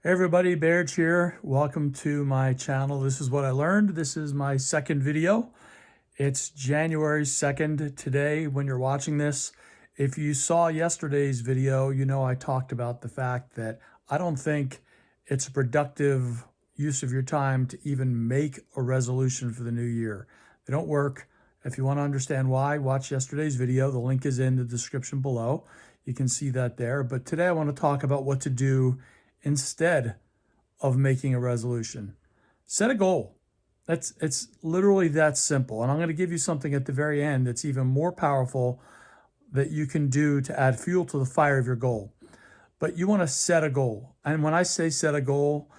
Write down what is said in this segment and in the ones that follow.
Hey everybody, Baird here. Welcome to my channel. This is what I learned. This is my second video. It's January 2nd today when you're watching this. If you saw yesterday's video, you know I talked about the fact that I don't think it's a productive use of your time to even make a resolution for the new year. They don't work. If you want to understand why, watch yesterday's video. The link is in the description below. You can see that there. But today I want to talk about what to do instead of making a resolution. Set a goal. It's literally that simple. And I'm going to give you something at the very end that's even more powerful that you can do to add fuel to the fire of your goal. But you want to set a goal. And when I say set a goal,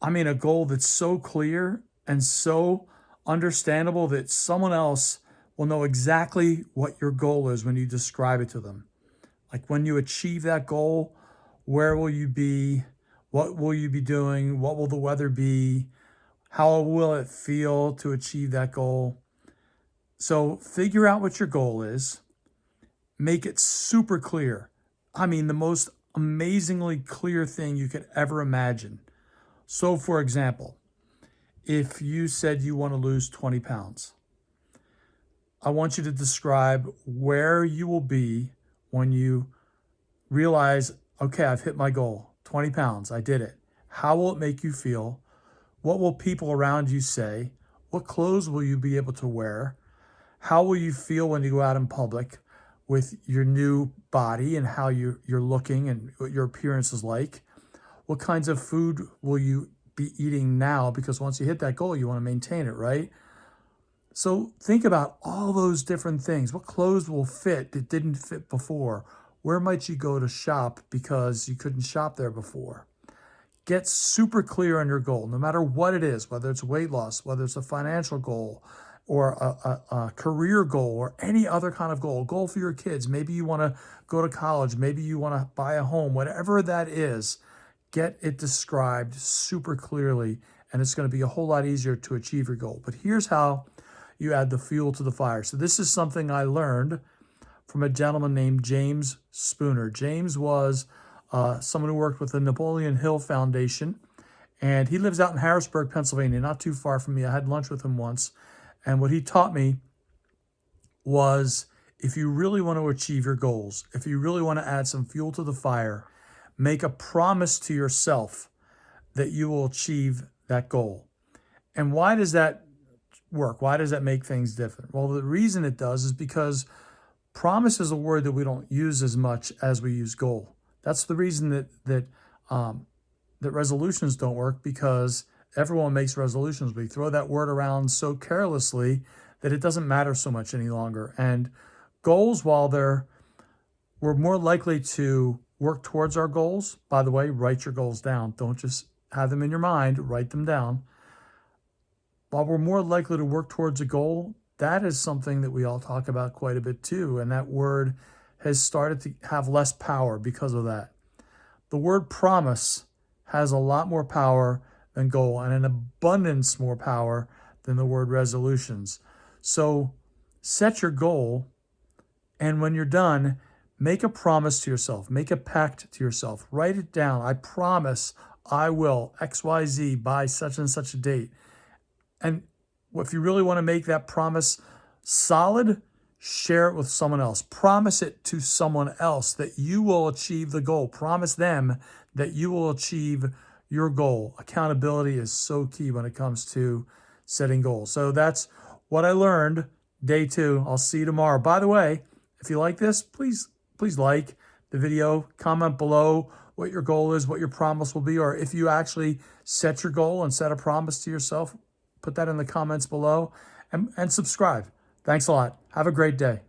I mean a goal that's so clear and so understandable that someone else will know exactly what your goal is when you describe it to them. Like when you achieve that goal, where will you be? What will you be doing? What will the weather be? How will it feel to achieve that goal? So figure out what your goal is. Make it super clear. I mean, the most amazingly clear thing you could ever imagine. So for example, if you said you want to lose 20 pounds, I want you to describe where you will be when you realize, okay, I've hit my goal, 20 pounds, I did it. How will it make you feel? What will people around you say? What clothes will you be able to wear? How will you feel when you go out in public with your new body and how you're looking and what your appearance is like? What kinds of food will you be eating now? Because once you hit that goal, you want to maintain it, right? So think about all those different things. What clothes will fit that didn't fit before? Where might you go to shop because you couldn't shop there before? Get super clear on your goal, no matter what it is, whether it's weight loss, whether it's a financial goal or a career goal or any other kind of goal for your kids. Maybe you want to go to college. Maybe you want to buy a home, whatever that is, get it described super clearly, and it's going to be a whole lot easier to achieve your goal. But here's how you add the fuel to the fire. So this is something I learned from a gentleman named James Spooner. James was someone who worked with the Napoleon Hill Foundation, and he lives out in Harrisburg, Pennsylvania, not too far from me. I had lunch with him once, and what he taught me was if you really want to achieve your goals, if you really want to add some fuel to the fire, make a promise to yourself that you will achieve that goal. And why does that work? Why does that make things different? Well, the reason it does is because promise is a word that we don't use as much as we use goal. That's the reason that resolutions don't work, because everyone makes resolutions. We throw that word around so carelessly that it doesn't matter so much any longer. And goals, while we're more likely to work towards our goals. By the way, write your goals down. Don't just have them in your mind, write them down. While we're more likely to work towards a goal, that is something that we all talk about quite a bit too. And that word has started to have less power because of that. The word promise has a lot more power than goal, and an abundance more power than the word resolutions. So set your goal, and when you're done, make a promise to yourself. Make a pact to yourself. Write it down. I promise I will XYZ by such and such a date. And if you really want to make that promise solid, share it with someone else. Promise it to someone else that you will achieve the goal. Promise them that you will achieve your goal. Accountability is so key when it comes to setting goals. So that's what I learned, day 2. I'll see you tomorrow. By the way, if you like this, please like the video, comment below what your goal is, what your promise will be, or if you actually set your goal and set a promise to yourself, put that in the comments below, and subscribe. Thanks a lot. Have a great day.